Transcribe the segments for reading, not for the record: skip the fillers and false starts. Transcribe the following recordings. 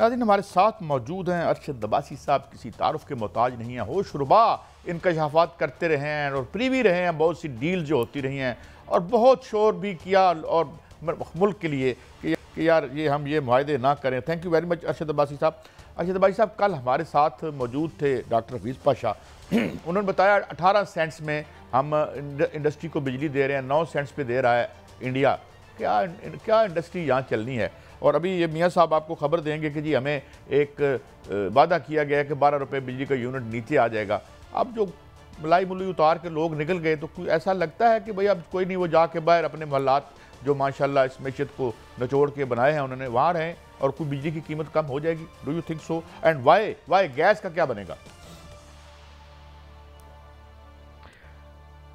नाज़रीन, हमारे साथ मौजूद हैं अरशद अब्बासी साहब। किसी तारुफ के मोहताज नहीं हैं, होश रुबा इनकशाफात करते रहे हैं और प्रीवी रहे हैं, बहुत सी डील जो होती रही हैं और बहुत शोर भी किया और मुल्क के लिए कि यार हम ये मुआहदे ना करें। Thank you very much Arshad Abbasi साहब। अरशद अब्बासी साहब कल हमारे साथ मौजूद थे डॉक्टर हफीज़ पाशा। उन्होंने बताया 18 सेंट्स में हम इंडस्ट्री को बिजली दे रहे हैं, 9 सेंट्स पे दे रहा है इंडिया। क्या इंडस्ट्री यहाँ चलनी है। और अभी ये मियाँ साहब आपको खबर देंगे कि जी हमें एक वादा किया गया है कि 12 रुपये बिजली का यूनिट नीचे आ जाएगा। अब जो मलाई मुली उतार के लोग निकल गए तो कोई ऐसा लगता है कि भाई अब कोई नहीं, वो जाके बाहर अपने मोहल्लात जो माशाल्लाह इस मैशत को निचोड़ के बनाए हैं उन्होंने वहाँ रहें और कोई बिजली की कीमत कम हो जाएगी। Do you think so? And why gas का क्या बनेगा?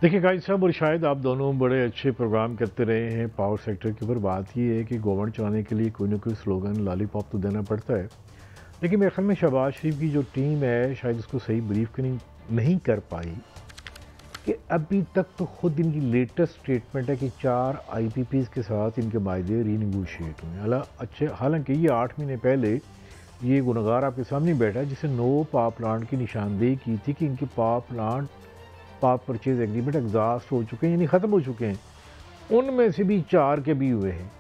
देखिए गाइड साहब और शायद आप दोनों बड़े अच्छे प्रोग्राम करते रहे हैं पावर सेक्टर के ऊपर। बात ये है कि गवर्नमेंट चलाने के लिए कोई ना कोई स्लोगन लॉलीपॉप तो देना पड़ता है, लेकिन मेरे ख्याल में शहबाज शरीफ की जो टीम है शायद उसको सही ब्रीफ नहीं कर पाई कि अभी तक तो खुद इनकी लेटेस्ट स्टेटमेंट है कि 4 IPPs के साथ इनके मायदे रीनिगोशिएट हुए। हालांकि ये 8 महीने पहले ये गुनहगार आपके सामने बैठा है जिसे नो पावर प्लांट की निशानदेही की थी कि इनके पावर परचेज एग्रीमेंट एग्जॉस्ट हो चुके हैं, यानी ख़त्म हो चुके हैं। उनमें से भी 4 के भी हुए हैं।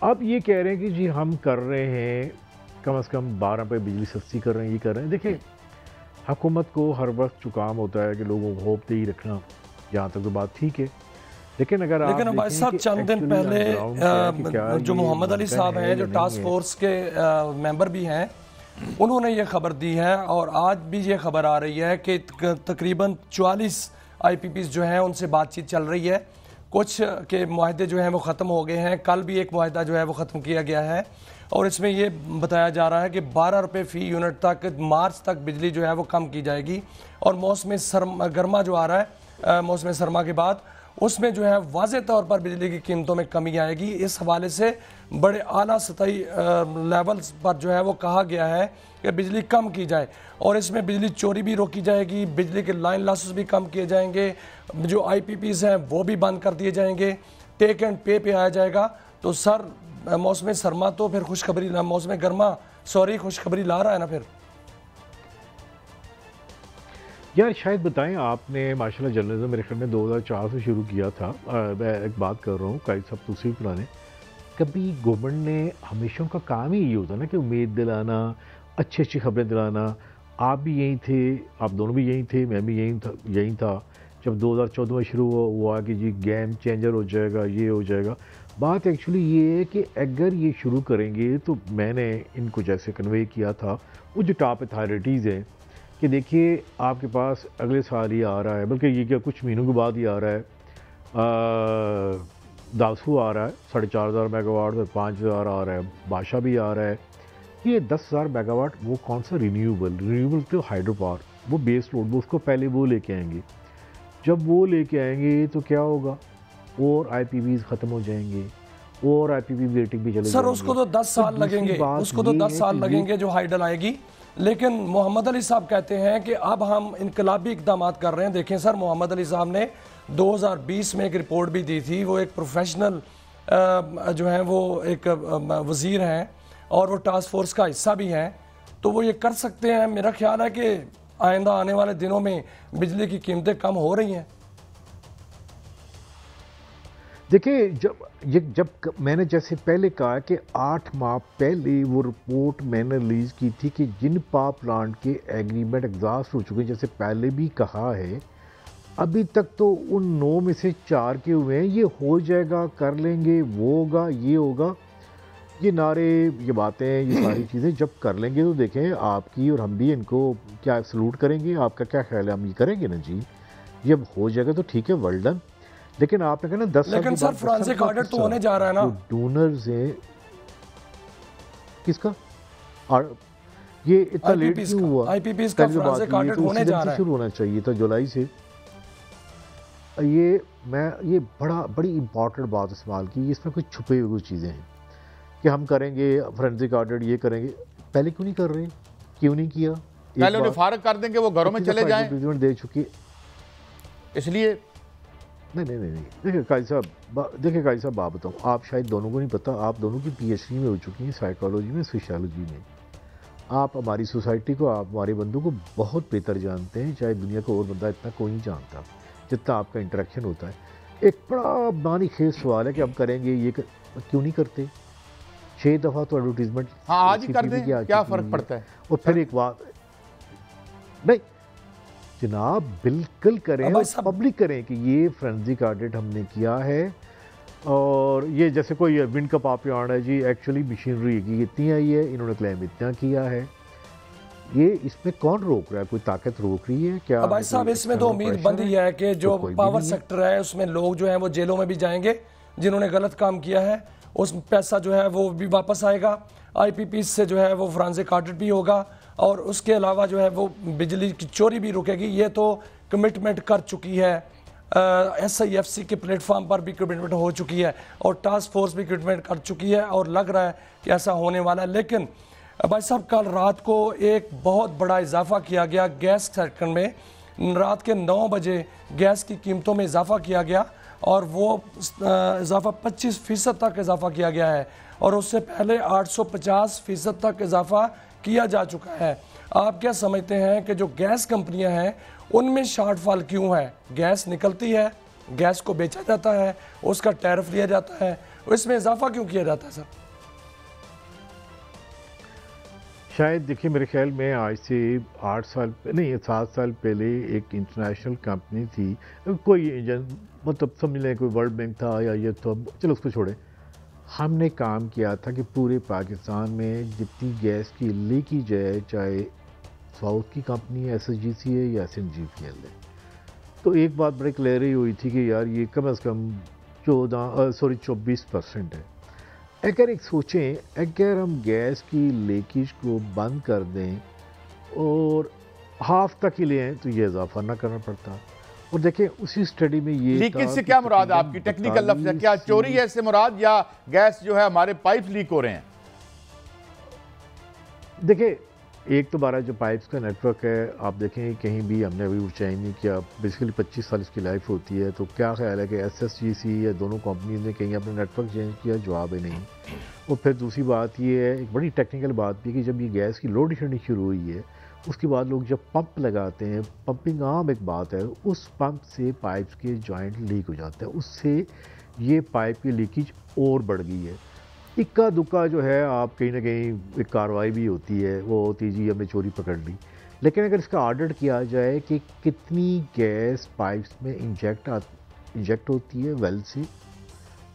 अब ये कह रहे हैं कि जी हम कर रहे हैं कम से कम 12 रुपये बिजली सस्ती कर रहे हैं, ये कर रहे हैं। देखिए हुकूमत को हर वक्त चुकाम होता है कि लोगों को होप दे ही रखना, जहाँ तक तो बात ठीक है, लेकिन अगर लेकिन भाई साहब चंद दिन पहले जो मोहम्मद अली साहब हैं जो टास्क फोर्स के मेंबर भी हैं, उन्होंने ये खबर दी है और आज भी ये खबर आ रही है कि तकरीबन 44 IPPs जो हैं उनसे बातचीत चल रही है। कुछ के मुआहदे जो हैं वो ख़त्म हो गए हैं। कल भी एक मुआहदा जो है वो ख़त्म किया गया है और इसमें ये बताया जा रहा है कि 12 रुपये फ़ी यूनिट तक मार्च तक बिजली जो है वो कम की जाएगी। और मौसम गर्मा जो आ रहा है, मौसम सरमा के बाद उसमें जो है वाज़े तौर पर बिजली की कीमतों में कमी आएगी। इस हवाले से बड़े आला सतही लेवल्स पर जो है वो कहा गया है कि बिजली कम की जाए और इसमें बिजली चोरी भी रोकी जाएगी, बिजली के लाइन लॉसेस भी कम किए जाएंगे, जो IPPs हैं वो भी बंद कर दिए जाएंगे, टेक एंड पे पे आया जाएगा। तो सर मौसम सरमा तो फिर खुशखबरी, मौसम गर्मा खुशखबरी ला रहा है ना। फिर यार शायद बताएं, आपने माशाल्लाह जर्नलिज्म मेरे ख्याल में 2004 से शुरू किया था। मैं एक बात कर रहा हूँ कायद साहब दूसरी पुराने, कभी गवर्नमेंट ने हमेशा का काम ही ये होता ना कि उम्मीद दिलाना, अच्छी अच्छी खबरें दिलाना। आप भी यहीं थे, आप दोनों भी यहीं थे, मैं भी यहीं था जब 2014 में शुरू हुआ कि जी गेम चेंजर हो जाएगा, ये हो जाएगा। बात एक्चुअली ये है कि अगर ये शुरू करेंगे तो मैंने इनको जैसे कन्वे किया था वो जो टॉप अथॉरिटीज़ हैं कि देखिए आपके पास अगले साल ही आ रहा है, बल्कि ये क्या कुछ महीनों के बाद ही आ रहा है, दासू आ रहा है 4,500 मेगावाट, और 5,000 आ रहा है, बादशाह भी आ रहा है। ये 10,000 मेगावाट वो कौन सा रिन्यूएबल तो हाइड्रो पावर, वो बेस लोड, वो उसको पहले वो लेके आएंगे। जब वो लेके आएंगे तो क्या होगा, और IPPs ख़त्म हो जाएंगे और IPP रेटिंग भी चले सर उसको तो 10 साल लगेंगे, उसको तो 10 साल लगेंगे जो हाइडल आएगी। लेकिन मोहम्मद अली साहब कहते हैं कि अब हम इनकलाबी इकदाम कर रहे हैं। देखें सर, मोहम्मद अली साहब ने 2020 में एक रिपोर्ट भी दी थी। वो एक प्रोफेशनल जो है वो एक वज़ीर हैं और वो टास्क फोर्स का हिस्सा भी हैं, तो वो ये कर सकते हैं। मेरा ख्याल है कि आइंदा आने वाले दिनों में बिजली की कीमतें कम हो रही हैं। देखिए जब मैंने जैसे पहले कहा कि 8 माह पहले वो रिपोर्ट मैंने रिलीज़ की थी कि जिन पावर प्लांट के एग्रीमेंट एग्जॉस्ट हो चुके हैं, जैसे पहले भी कहा है, अभी तक तो उन 9 में से 4 के हुए हैं। ये हो जाएगा, कर लेंगे, वो होगा, ये होगा, ये नारे, ये बातें, ये सारी चीज़ें जब कर लेंगे तो देखें आपकी और हम भी इनको क्या सलूट करेंगे। आपका क्या ख्याल है, हम ये करेंगे ना जी? जब हो जाएगा तो ठीक है, वेल डन। लेकिन आपने कहा ना 10 साल, लेकिन सर फोरेंसिक ऑडिट तो होने जा रहा है ना, डोनर्स हैं किसका, और ये इतना लेट क्यों हुआ? IPPs का फोरेंसिक ऑडिट होने जा रहा है, शुरू होना चाहिए था जुलाई से। ये बड़ी इंपॉर्टेंट बात इस्तेमाल की, इसमें कुछ छुपे हुए चीज़ें हैं कि हम करेंगे फोरेंसिक ऑडिट, ये करेंगे। पहले क्यों नहीं कर रहे, क्यों नहीं किया? पहले उन्हें फारग कर देंगे, वो घरों में चले जाएं, दे चुकी, इसलिए नहीं। देखिए काजी साहब बात बताऊँ, आप शायद दोनों को नहीं पता, आप दोनों की PhD में हो चुकी हैं, साइकोलॉजी में, सोशियोलॉजी में। आप हमारी सोसाइटी को, आप हमारे बंदों को बहुत बेहतर जानते हैं, चाहे दुनिया का और बंदा इतना कोई नहीं जानता जितना आपका इंटरेक्शन होता है। एक बड़ा बानी खेज सवाल है कि हम करेंगे ये क्यों नहीं करते? 6 दफ़ा तो एडवर्टीजमेंट हाँ आज ही कर दें, क्या फ़र्क पड़ता है? और फिर एक बात नहीं जनाब, बिल्कुल करें और पब्लिक करें कि ये फोरेंसिक ऑडिट हमने किया है और ये जैसे कोई विंड का पाप यार्ड है जी, एक्चुअली मशीनरी की इतनी आई है, इन्होंने क्लेम इतना किया है। ये इसमें कौन रोक रहा है? कोई ताकत रोक रही है क्या? भाई साहब इसमें तो उम्मीद बंदी है कि जो पावर सेक्टर है उसमें लोग जो हैं वो जेलों में भी जाएंगे जिन्होंने गलत काम किया है, उस पैसा जो है वो भी वापस आएगा, IPP से जो है वो फोरेंसिक ऑडिट भी होगा और उसके अलावा जो है वो बिजली की चोरी भी रुकेगी। ये तो कमिटमेंट कर चुकी है, SIFC के प्लेटफॉर्म पर भी कमिटमेंट हो चुकी है और टास्क फोर्स भी कमिटमेंट कर चुकी है और लग रहा है कि ऐसा होने वाला है। लेकिन भाई साहब कल रात को एक बहुत बड़ा इजाफा किया गया गैस सेक्टर में, रात के 9 बजे गैस की कीमतों में इजाफा किया गया और वो इजाफा 25% तक इजाफा किया गया है और उससे पहले 850% तक इजाफा किया जा चुका है। आप क्या समझते हैं कि जो गैस कंपनियां हैं उनमें शॉर्टफॉल क्यों है? गैस निकलती है, गैस को बेचा जाता है, उसका टैरिफ लिया जाता है, इसमें इजाफा क्यों किया जाता है सर? शायद देखिए मेरे ख्याल में आज से 8 साल नहीं 7 साल पहले एक इंटरनेशनल कंपनी थी, कोई मतलब समझ लें कोई वर्ल्ड बैंक था या ये तो चलो उसको छोड़े, हमने काम किया था कि पूरे पाकिस्तान में जितनी गैस की लीकेज है, चाहे साउथ की कंपनी है SSGC है या SNGPL है, तो एक बात बड़ी क्लियर ही हुई थी कि यार ये कम से कम 24% है। अगर एक सोचें, अगर हम गैस की लीकेज को बंद कर दें और हाफ तक ही ले आएँ तो ये इजाफा ना करना पड़ता। और देखें उसी स्टडी में ये लीकेज से क्या मुराद है आपकी? टेक्निकल लफ्ज़ है, क्या चोरी है इससे मुराद या गैस जो है हमारे पाइप लीक हो रहे हैं? देखिए एक तो हमारा जो पाइप्स का नेटवर्क है, आप देखें कहीं भी हमने अभी ऊंचाई नहीं किया, बेसिकली 25 साल इसकी लाइफ होती है, तो क्या ख्याल है कि SSGC या दोनों कंपनीज ने कहीं अपना नेटवर्क चेंज किया? जवाब है नहीं। और फिर दूसरी बात ये है, एक बड़ी टेक्निकल बात भी कि जब ये गैस की लोड शेडिंग शुरू हुई है उसके बाद लोग जब पंप लगाते हैं, पंपिंग आम एक बात है, उस पंप से पाइप्स के जॉइंट लीक हो जाते हैं, उससे ये पाइप की लीकेज और बढ़ गई है। इक्का दुक्का जो है आप कहीं ना कहीं एक कार्रवाई भी होती है, वो होती जी हमने चोरी पकड़ ली, लेकिन अगर इसका ऑडिट किया जाए कि कितनी गैस पाइप्स में इंजेक्ट होती है वेल से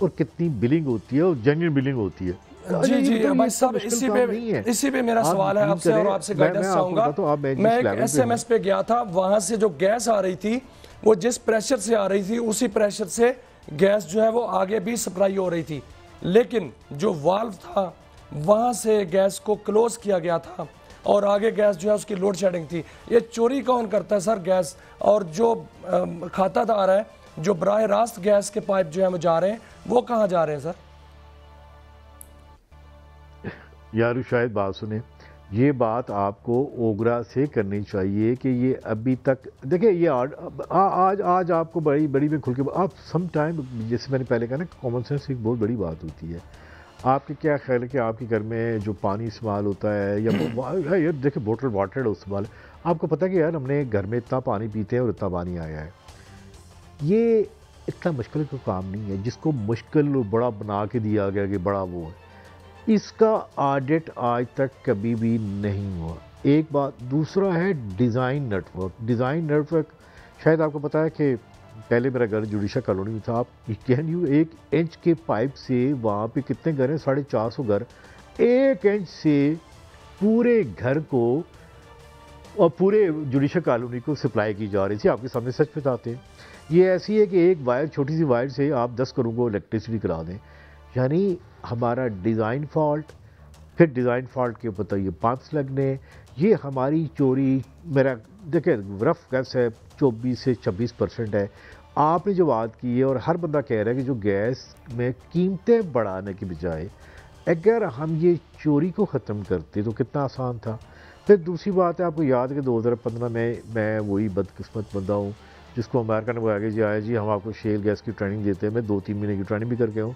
और कितनी बिलिंग होती है और जेन्युइन बिलिंग होती है। जी जी भाई साहब इसी पे मेरा सवाल है आपसे और आपसे गाइडेंस चाहूंगा। मैं एक SMS पे गया था, वहां से जो गैस आ रही थी वो जिस प्रेशर से आ रही थी उसी प्रेशर से गैस जो है वो आगे भी सप्लाई हो रही थी, लेकिन जो वाल्व था वहां से गैस को क्लोज किया गया था और आगे गैस जो है उसकी लोड शेडिंग थी। ये चोरी कौन करता है सर गैस? और जो खातादार है, जो बराह रास्त गैस के पाइप जो है वो जा रहे हैं, वो कहाँ जा रहे हैं सर? यार शायद बात सुने, ये बात आपको ओगरा से करनी चाहिए कि ये अभी तक देखिए ये आज आपको बड़ी में खुल के आप सम टाइम, जैसे मैंने पहले कहा ना, कॉमन सेंस एक बहुत बड़ी बात होती है। आपके क्या ख्याल है कि आपके घर में जो पानी इस्तेमाल होता है या यार देखिए बोटल वाटर इस्तेमाल, आपको पता है कि यार हमने घर में इतना पानी पीते हैं और इतना पानी आया है। ये इतना मुश्किल का काम नहीं है, जिसको मुश्किल बड़ा बना के दिया गया कि बड़ा वो है, इसका ऑडिट आज तक कभी भी नहीं हुआ। एक बात, दूसरा है डिज़ाइन नेटवर्क। शायद आपको पता है कि पहले मेरा घर जुडिशा कॉलोनी में था, आप कैन यू 1 इंच के पाइप से वहाँ पे कितने घर हैं, 450 घर, 1 इंच से पूरे घर को और पूरे जुडिशा कॉलोनी को सप्लाई की जा रही थी। आपके सामने सच बताते हैं, ये ऐसी है कि एक वायर, छोटी सी वायर से आप 10 करोड़ को इलेक्ट्रिसिटी करा दें। यानी हमारा डिज़ाइन फॉल्ट, फिर डिज़ाइन फॉल्ट के ऊपर ये पंप्स लगने, ये हमारी चोरी। मेरा देखिए रफ गैस है 24 से 26% है। आपने जो बात की है और हर बंदा कह रहा है कि जो गैस में कीमतें बढ़ाने की बजाय अगर हम ये चोरी को ख़त्म करते तो कितना आसान था। फिर दूसरी बात है, आपको याद है कि 2015 में मैं वही बदकिस्मत बंदा हूँ जिसको अमेरिका ने वो आगे जी आया जी हम आपको शेल गैस की ट्रेनिंग देते हैं। मैं 2-3 महीने की ट्रेनिंग भी करके हूँ।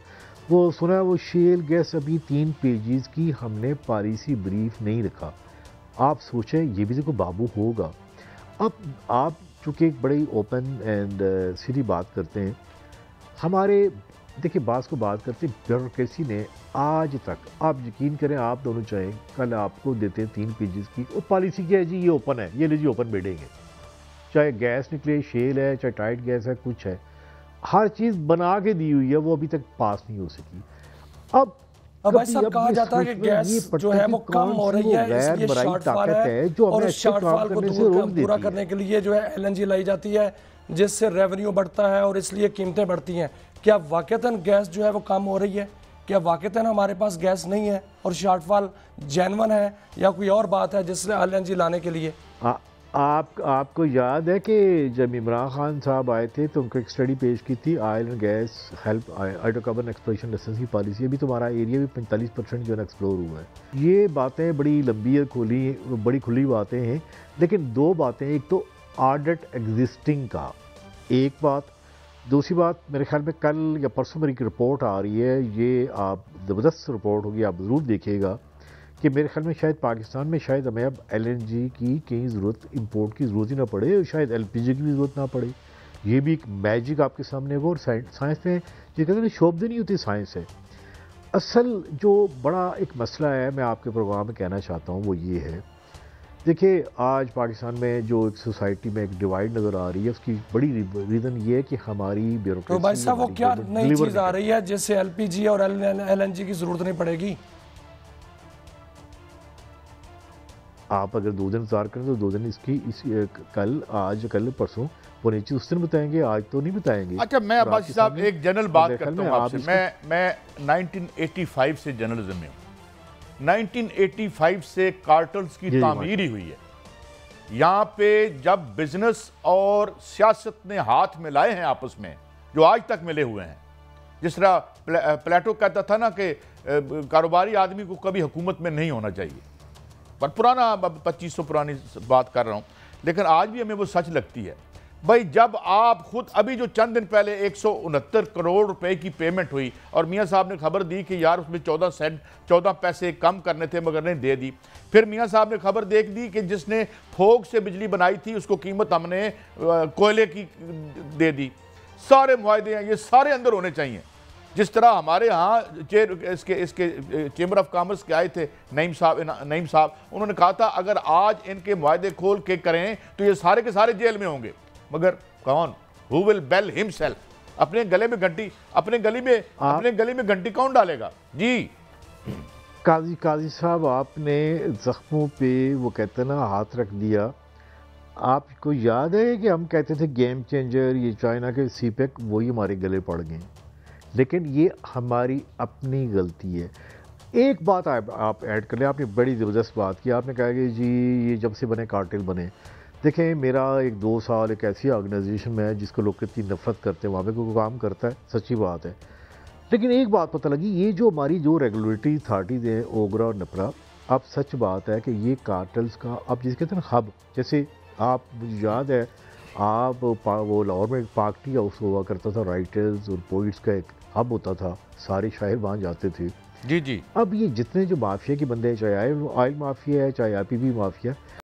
वो सुना वो शेल गैस अभी 3 पेजेस की हमने पॉलिसी ब्रीफ नहीं रखा, आप सोचें ये भी देखो बाबू होगा। अब आप चूँकि एक बड़ी ओपन एंड सीधी बात करते हैं, हमारे देखिए बात को बात करते ब्यूरोक्रेसी ने आज तक, आप यकीन करें आप दोनों चाहें कल आपको देते हैं 3 पेजेस की, और पॉलिसी क्या है जी, ये ओपन है, ये लीजिए ओपन बिडिंग है, चाहे गैस निकले, शेल है, चाहे टाइट गैस है, कुछ है, हर चीज़ बना के दी हुई है, वो अभी तक पास नहीं हो सकी। अब भाई साहब कहा जाता है कि गैस जो है वो कम हो रही है, इसलिए शॉर्टफॉल है, और उस शॉर्टफॉल को पूरा करने के लिए जो है एलएनजी लाई जाती है, जिससे रेवेन्यू बढ़ता है और इसलिए कीमतें बढ़ती हैं। क्या वाकईतन गैस जो है वो कम हो रही है? क्या वाकईतन हमारे पास गैस नहीं है और शॉर्टफॉल जेन्युइन है, या कोई और बात है जिससे एलएनजी लाने के लिए? आपको याद है कि जब इमरान खान साहब आए थे तो उनको एक स्टडी पेश की थी, oil and gas HELP hydrocarbon exploration licence की पॉलिसी। अभी तुम्हारा एरिया भी 45% जो है एक्सप्लोर हुआ है। ये बातें बड़ी लंबी और बड़ी खुली बातें हैं, लेकिन दो बातें, एक तो ऑडिट एग्जिस्टिंग का एक बात, दूसरी बात मेरे ख्याल में कल या परसों मेरी एक रिपोर्ट आ रही है, ये आप ज़बरदस्त रिपोर्ट होगी, आप ज़रूर देखिएगा, कि मेरे ख्याल में शायद पाकिस्तान में शायद हमें अब एलएनजी की कहीं ज़रूरत, इंपोर्ट की ज़रूरत ही ना पड़े, और शायद एलपीजी की भी ज़रूरत ना पड़े। ये भी एक मैजिक आपके सामने होगा। और साइंस में ये कहते हैं शोबद नहीं होती, साइंस है। असल जो बड़ा एक मसला है, मैं आपके प्रोग्राम में कहना चाहता हूँ, वो ये है, देखिए आज पाकिस्तान में जो एक सोसाइटी में एक डिवाइड नज़र आ रही है, उसकी बड़ी रीज़न ये है कि हमारी ब्यूरोक्रेसी। तो भाई साहब वो क्या नई चीज़ आ रही है जिससे एलपीजी और एलएनजी की ज़रूरत नहीं पड़ेगी? आप अगर 2 दिन इंतजार करें तो 2 दिन कल, आज, कल, परसों वो नीचे उस दिन बताएंगे, आज तो नहीं बताएंगे। अच्छा, मैं अब्बासी साहब एक जनरल बात करता हूँ आपसे। मैं 1985 से जर्नलिज्म में हूँ। 1985 से कार्टल्स की तामीर ही हुई है। यहाँ पे जब बिजनेस और सियासत ने हाथ मिलाए हैं आपस में, जो आज तक मिले हुए हैं, जिस तरह प्लेटो कहता था ना कि कारोबारी आदमी को कभी हुकूमत में नहीं होना चाहिए, पर पुराना 2500 पुरानी बात कर रहा हूँ, लेकिन आज भी हमें वो सच लगती है। भाई जब आप खुद अभी जो चंद दिन पहले 169 करोड़ रुपए की पेमेंट हुई और मियाँ साहब ने खबर दी कि यार उसमें 14 पैसे कम करने थे मगर नहीं दे दी। फिर मियाँ साहब ने खबर देख दी कि जिसने फोग से बिजली बनाई थी उसको कीमत हमने कोयले की दे दी। सारे मुआहदे हैं, ये सारे अंदर होने चाहिए। जिस तरह हमारे यहाँ इसके चेंबर ऑफ कॉमर्स के आए थे नईम साहब, उन्होंने कहा था अगर आज इनके मुआहदे खोल के करें तो ये सारे के सारे जेल में होंगे, मगर कौन, हु विल बेल हिमसेल्फ, अपने गले में घंटी कौन डालेगा? जी काजी साहब, आपने जख्मों पे वो कहते ना हाथ रख दिया। आपको याद है कि हम कहते थे गेम चेंजर, ये चाइना के सीपेक, वही हमारे गले पड़ गए, लेकिन ये हमारी अपनी गलती है। एक बात आप ऐड कर लें, आपने बड़ी ज़बरदस्त बात की, आपने कहा कि जी ये जब से बने कार्टेल बने। देखें मेरा 1-2 साल एक ऐसी ऑर्गेनाइजेशन में है जिसको लोग कितनी नफरत करते हैं, वहाँ पे कोई काम करता है, सच्ची बात है। लेकिन एक बात पता लगी, ये जो हमारी जो रेगुलेटरी अथॉरिटीज़ हैं, ओगरा और नपरा, अब सच बात है कि ये कार्टेल्स का, अब जिसे कहते हैं ना हब, जैसे आप, मुझे याद है आप वो लाहौर में एक पार्टी हाउस हुआ करता था, राइटर्स और पोइट्स का एक हब होता था, सारे शायर वहाँ जाते थे। जी। अब ये जितने जो माफिया के बंदे हैं, चाहे ऑयल माफिया है, चाहे आईपीबी माफिया,